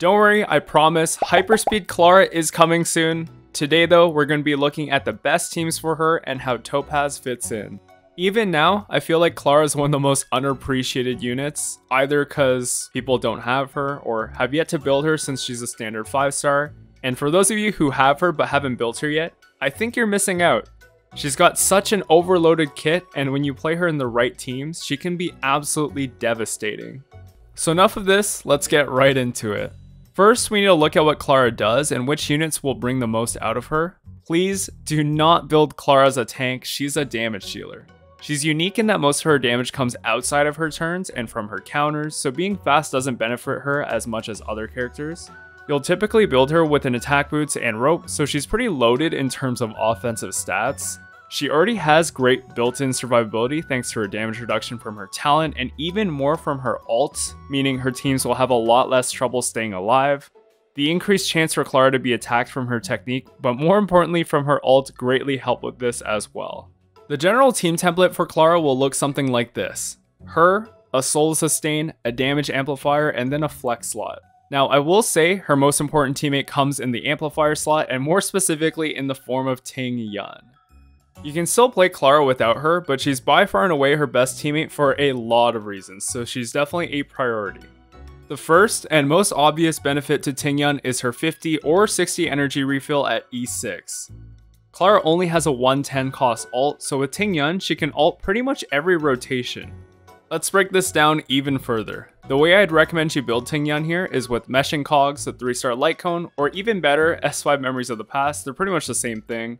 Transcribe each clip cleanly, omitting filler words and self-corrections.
Don't worry, I promise, Hyperspeed Clara is coming soon. Today though, we're going to be looking at the best teams for her and how Topaz fits in. Even now, I feel like Clara is one of the most unappreciated units, either because people don't have her or have yet to build her since she's a standard 5-star. And for those of you who have her but haven't built her yet, I think you're missing out. She's got such an overloaded kit, and when you play her in the right teams, she can be absolutely devastating. So enough of this, let's get right into it. First, we need to look at what Clara does and which units will bring the most out of her. Please do not build Clara as a tank, she's a damage dealer. She's unique in that most of her damage comes outside of her turns and from her counters, so being fast doesn't benefit her as much as other characters. You'll typically build her with an attack boots and rope, so she's pretty loaded in terms of offensive stats. She already has great built-in survivability thanks to her damage reduction from her talent and even more from her ult, meaning her teams will have a lot less trouble staying alive. The increased chance for Clara to be attacked from her technique, but more importantly from her ult, greatly help with this as well. The general team template for Clara will look something like this. Her, a soul sustain, a damage amplifier, and then a flex slot. Now I will say her most important teammate comes in the amplifier slot and more specifically in the form of Tingyun. You can still play Clara without her, but she's by far and away her best teammate for a lot of reasons, so she's definitely a priority. The first and most obvious benefit to Tingyun is her 50 or 60 energy refill at E6. Clara only has a 110 cost ult, so with Tingyun, she can ult pretty much every rotation. Let's break this down even further. The way I'd recommend you build Tingyun here is with Meshing Cogs, the 3-star light cone, or even better, S5 Memories of the Past, they're pretty much the same thing.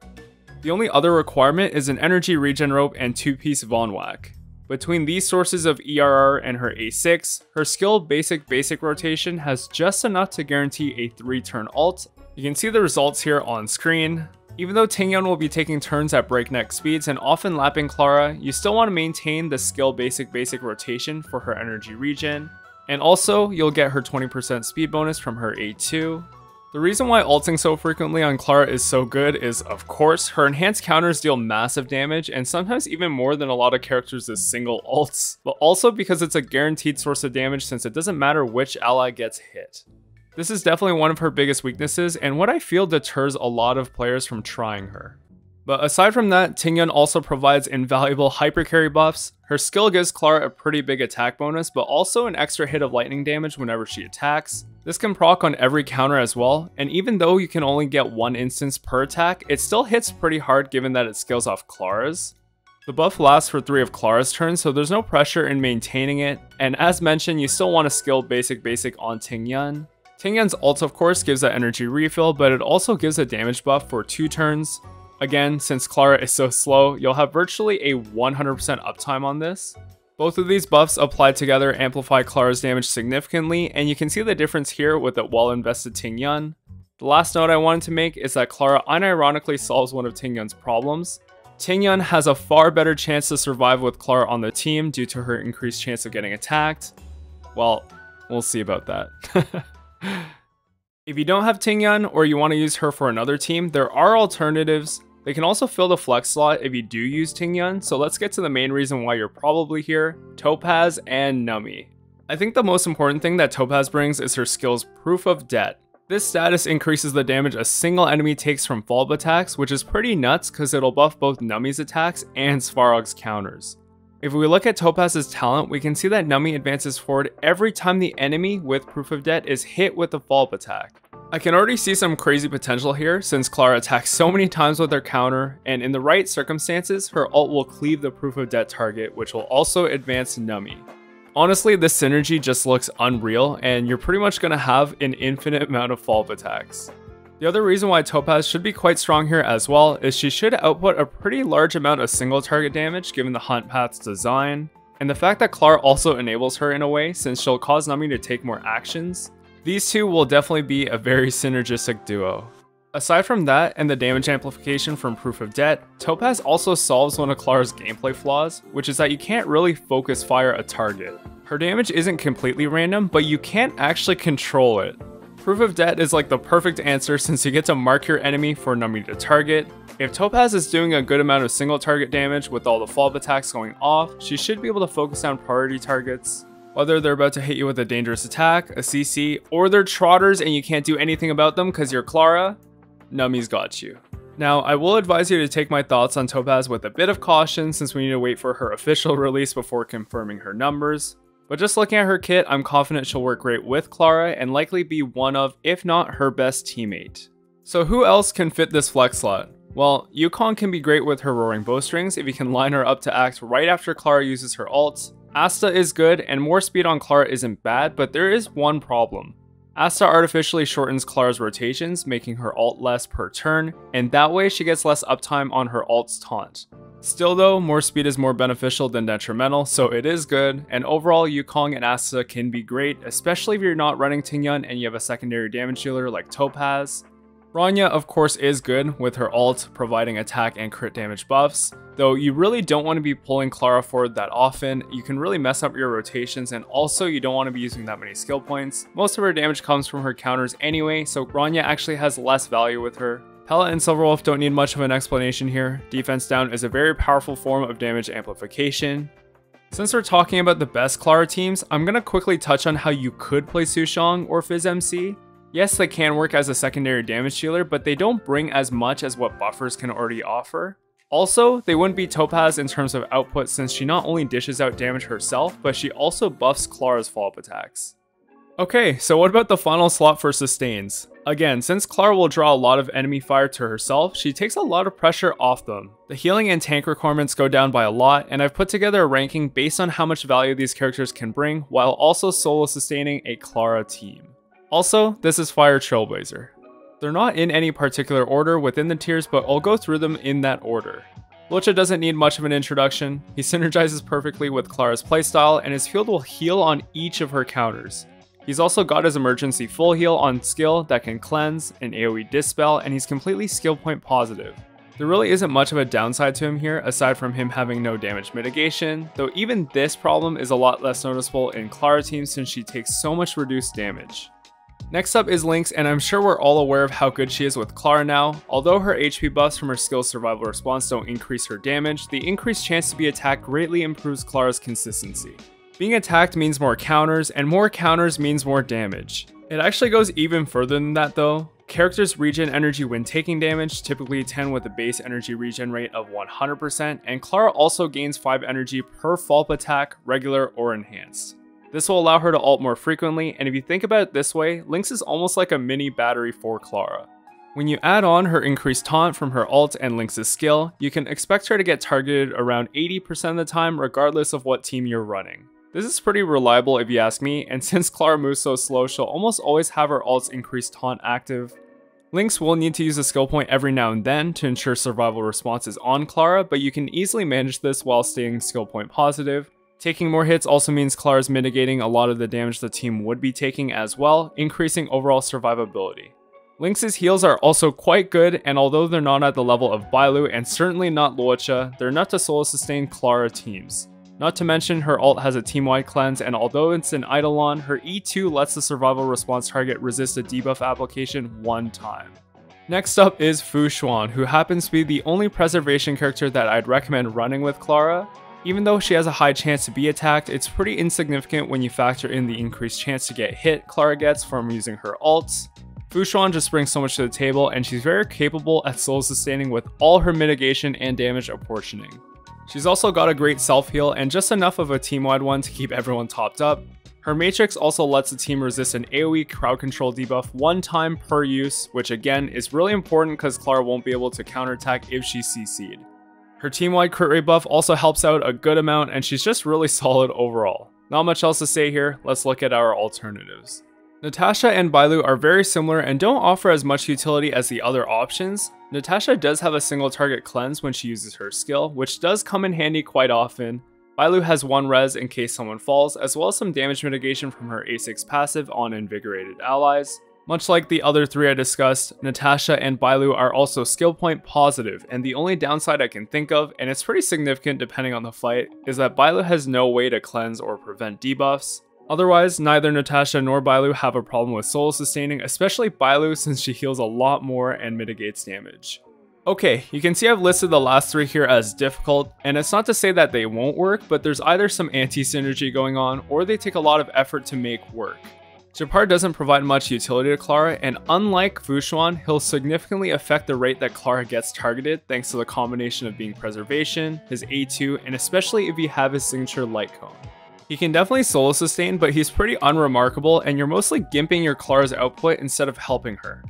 The only other requirement is an energy regen rope and 2-piece Von Whack. Between these sources of ERR and her A6, her skill basic rotation has just enough to guarantee a 3-turn ult. You can see the results here on screen. Even though Tingyun will be taking turns at breakneck speeds and often lapping Clara, you still want to maintain the skill basic rotation for her energy regen. And also, you'll get her 20% speed bonus from her A2. The reason why ulting so frequently on Clara is so good is, of course, her enhanced counters deal massive damage and sometimes even more than a lot of characters' single ults, but also because it's a guaranteed source of damage since it doesn't matter which ally gets hit. This is definitely one of her biggest weaknesses and what I feel deters a lot of players from trying her. But aside from that, Tingyun also provides invaluable hypercarry buffs. Her skill gives Clara a pretty big attack bonus, but also an extra hit of lightning damage whenever she attacks. This can proc on every counter as well, and even though you can only get one instance per attack, it still hits pretty hard given that it scales off Clara's. The buff lasts for 3 of Clara's turns, so there's no pressure in maintaining it, and as mentioned, you still want to skill basic on Tingyun. Tingyun's ult of course gives that energy refill, but it also gives a damage buff for 2 turns. Again, since Clara is so slow, you'll have virtually a 100% uptime on this. Both of these buffs applied together amplify Clara's damage significantly, and you can see the difference here with the well-invested Tingyun. The last note I wanted to make is that Clara unironically solves one of Tingyun's problems. Tingyun has a far better chance to survive with Clara on the team due to her increased chance of getting attacked. Well, we'll see about that. If you don't have Tingyun or you want to use her for another team, there are alternatives. They can also fill the flex slot if you do use Tingyun, so let's get to the main reason why you're probably here, Topaz and Numby. I think the most important thing that Topaz brings is her skill's Proof of Debt. This status increases the damage a single enemy takes from follow-up attacks, which is pretty nuts because it'll buff both Numby's attacks and Svarog's counters. If we look at Topaz's talent, we can see that Numby advances forward every time the enemy with Proof of Debt is hit with a follow-up attack. I can already see some crazy potential here since Clara attacks so many times with her counter, and in the right circumstances, her ult will cleave the Proof of Debt target, which will also advance Numby. Honestly, this synergy just looks unreal, and you're pretty much going to have an infinite amount of follow-up attacks. The other reason why Topaz should be quite strong here as well is she should output a pretty large amount of single target damage given the Hunt Path's design, and the fact that Clara also enables her in a way since she'll cause Numby to take more actions. These two will definitely be a very synergistic duo. Aside from that and the damage amplification from Proof of Debt, Topaz also solves one of Clara's gameplay flaws, which is that you can't really focus fire a target. Her damage isn't completely random, but you can't actually control it. Proof of Debt is like the perfect answer since you get to mark your enemy for Numby to target. If Topaz is doing a good amount of single target damage with all the follow-up attacks going off, she should be able to focus down priority targets. Whether they're about to hit you with a dangerous attack, a CC, or they're trotters and you can't do anything about them because you're Clara, Numby's got you. Now, I will advise you to take my thoughts on Topaz with a bit of caution since we need to wait for her official release before confirming her numbers. But just looking at her kit, I'm confident she'll work great with Clara and likely be one of, if not her best teammate. So who else can fit this flex slot? Well, Yukon can be great with her roaring bowstrings if you can line her up to act right after Clara uses her ult. Asta is good, and more speed on Clara isn't bad, but there is one problem. Asta artificially shortens Clara's rotations, making her ult less per turn, and that way she gets less uptime on her ult's taunt. Still though, more speed is more beneficial than detrimental, so it is good, and overall Yukong and Asta can be great, especially if you're not running Tingyun and you have a secondary damage dealer like Topaz. Rania of course is good with her ult providing attack and crit damage buffs, though you really don't want to be pulling Clara forward that often. You can really mess up your rotations, and also you don't want to be using that many skill points. Most of her damage comes from her counters anyway, so Rania actually has less value with her. Pella and Silverwolf don't need much of an explanation here. Defense down is a very powerful form of damage amplification. Since we're talking about the best Clara teams, I'm going to quickly touch on how you could play Sushong or Fizz MC. Yes, they can work as a secondary damage dealer, but they don't bring as much as what buffers can already offer. Also, they wouldn't beat Topaz in terms of output since she not only dishes out damage herself, but she also buffs Clara's follow-up attacks. Okay, so what about the final slot for sustains? Again, since Clara will draw a lot of enemy fire to herself, she takes a lot of pressure off them. The healing and tank requirements go down by a lot, and I've put together a ranking based on how much value these characters can bring, while also solo sustaining a Clara team. Also, this is Fire Trailblazer. They're not in any particular order within the tiers, but I'll go through them in that order. Luocha doesn't need much of an introduction. He synergizes perfectly with Clara's playstyle, and his field will heal on each of her counters. He's also got his emergency full heal on skill that can cleanse, an AoE dispel, and he's completely skill point positive. There really isn't much of a downside to him here, aside from him having no damage mitigation, though even this problem is a lot less noticeable in Clara teams since she takes so much reduced damage. Next up is Lynx, and I'm sure we're all aware of how good she is with Clara now. Although her HP buffs from her skill's survival response don't increase her damage, the increased chance to be attacked greatly improves Clara's consistency. Being attacked means more counters, and more counters means more damage. It actually goes even further than that though. Characters regen energy when taking damage, typically 10 with a base energy regen rate of 100%, and Clara also gains 5 energy per follow-up attack, regular or enhanced. This will allow her to ult more frequently, and if you think about it this way, Lynx is almost like a mini battery for Clara. When you add on her increased taunt from her ult and Lynx's skill, you can expect her to get targeted around 80% of the time regardless of what team you're running. This is pretty reliable if you ask me, and since Clara moves so slow, she'll almost always have her ult's increased taunt active. Lynx will need to use a skill point every now and then to ensure survival response is on Clara, but you can easily manage this while staying skill point positive. Taking more hits also means Clara's mitigating a lot of the damage the team would be taking as well, increasing overall survivability. Lynx's heals are also quite good, and although they're not at the level of Bailu and certainly not Luocha, they're enough to solo sustain Clara teams. Not to mention her ult has a team-wide cleanse, and although it's an Eidolon, her E2 lets the survival response target resist a debuff application one time. Next up is Xuan, who happens to be the only preservation character that I'd recommend running with Clara. Even though she has a high chance to be attacked, it's pretty insignificant when you factor in the increased chance to get hit Clara gets from using her ults. Xuan just brings so much to the table, and she's very capable at solo sustaining with all her mitigation and damage apportioning. She's also got a great self-heal and just enough of a team-wide one to keep everyone topped up. Her matrix also lets the team resist an AoE crowd control debuff one time per use, which again is really important because Clara won't be able to counterattack if she's CC'd. Her team-wide crit rate buff also helps out a good amount, and she's just really solid overall. Not much else to say here, let's look at our alternatives. Natasha and Bailu are very similar and don't offer as much utility as the other options. Natasha does have a single target cleanse when she uses her skill, which does come in handy quite often. Bailu has 1 res in case someone falls, as well as some damage mitigation from her A6 passive on invigorated allies. Much like the other 3 I discussed, Natasha and Bailu are also skill point positive, and the only downside I can think of, and it's pretty significant depending on the fight, is that Bailu has no way to cleanse or prevent debuffs. Otherwise, neither Natasha nor Bailu have a problem with solo sustaining, especially Bailu since she heals a lot more and mitigates damage. Okay, you can see I've listed the last 3 here as difficult, and it's not to say that they won't work, but there's either some anti-synergy going on, or they take a lot of effort to make work. Japar doesn't provide much utility to Clara, and unlike Xuan, he'll significantly affect the rate that Clara gets targeted thanks to the combination of being Preservation, his A2, and especially if you have his signature Light Cone. He can definitely solo sustain, but he's pretty unremarkable, and you're mostly gimping your Clara's output instead of helping her.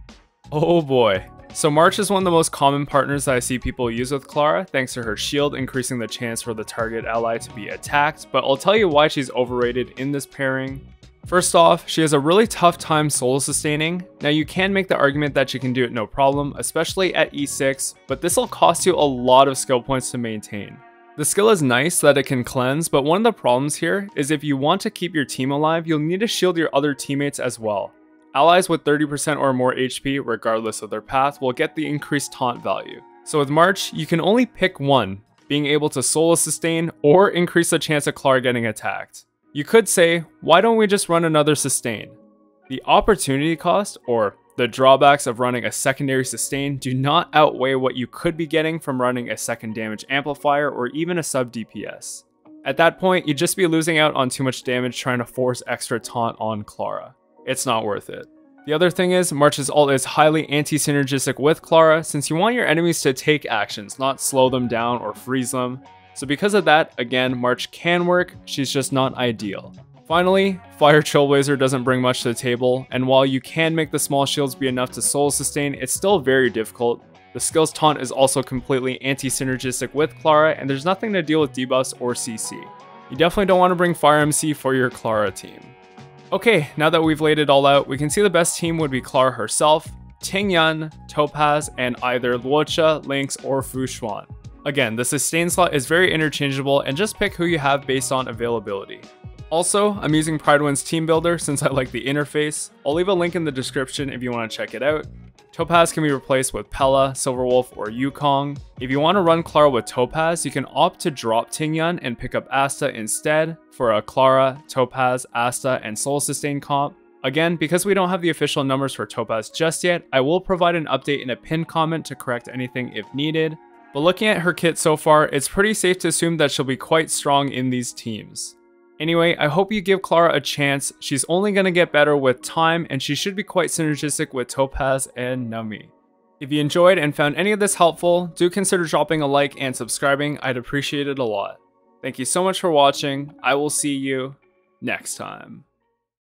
Oh boy. So March is one of the most common partners that I see people use with Clara, thanks to her shield increasing the chance for the target ally to be attacked, but I'll tell you why she's overrated in this pairing. First off, she has a really tough time solo sustaining. Now you can make the argument that she can do it no problem, especially at E6, but this will cost you a lot of skill points to maintain. The skill is nice that it can cleanse, but one of the problems here is if you want to keep your team alive, you'll need to shield your other teammates as well. Allies with 30% or more HP, regardless of their path, will get the increased taunt value. So with March, you can only pick one, being able to solo sustain or increase the chance of Clara getting attacked. You could say, why don't we just run another sustain? The opportunity cost, or the drawbacks of running a secondary sustain, do not outweigh what you could be getting from running a second damage amplifier or even a sub DPS. At that point, you'd just be losing out on too much damage trying to force extra taunt on Clara. It's not worth it. The other thing is, March's ult is highly anti-synergistic with Clara since you want your enemies to take actions, not slow them down or freeze them. So because of that, again, March can work, she's just not ideal. Finally, Fire Trailblazer doesn't bring much to the table, and while you can make the small shields be enough to solo sustain, it's still very difficult. The skill's taunt is also completely anti-synergistic with Clara, and there's nothing to deal with debuffs or CC. You definitely don't want to bring Fire MC for your Clara team. Okay, now that we've laid it all out, we can see the best team would be Clara herself, Tingyun, Topaz, and either Luocha, Lynx, or Xuan. Again, the sustain slot is very interchangeable and just pick who you have based on availability. Also, I'm using Pridewind's Team Builder since I like the interface. I'll leave a link in the description if you want to check it out. Topaz can be replaced with Pella, Silverwolf, or Yukong. If you want to run Clara with Topaz, you can opt to drop Tingyun and pick up Asta instead for a Clara, Topaz, Asta, and Soul Sustain comp. Again, because we don't have the official numbers for Topaz just yet, I will provide an update in a pinned comment to correct anything if needed. But looking at her kit so far, it's pretty safe to assume that she'll be quite strong in these teams. Anyway, I hope you give Clara a chance. She's only going to get better with time, and she should be quite synergistic with Topaz and Numby. If you enjoyed and found any of this helpful, do consider dropping a like and subscribing. I'd appreciate it a lot. Thank you so much for watching. I will see you next time.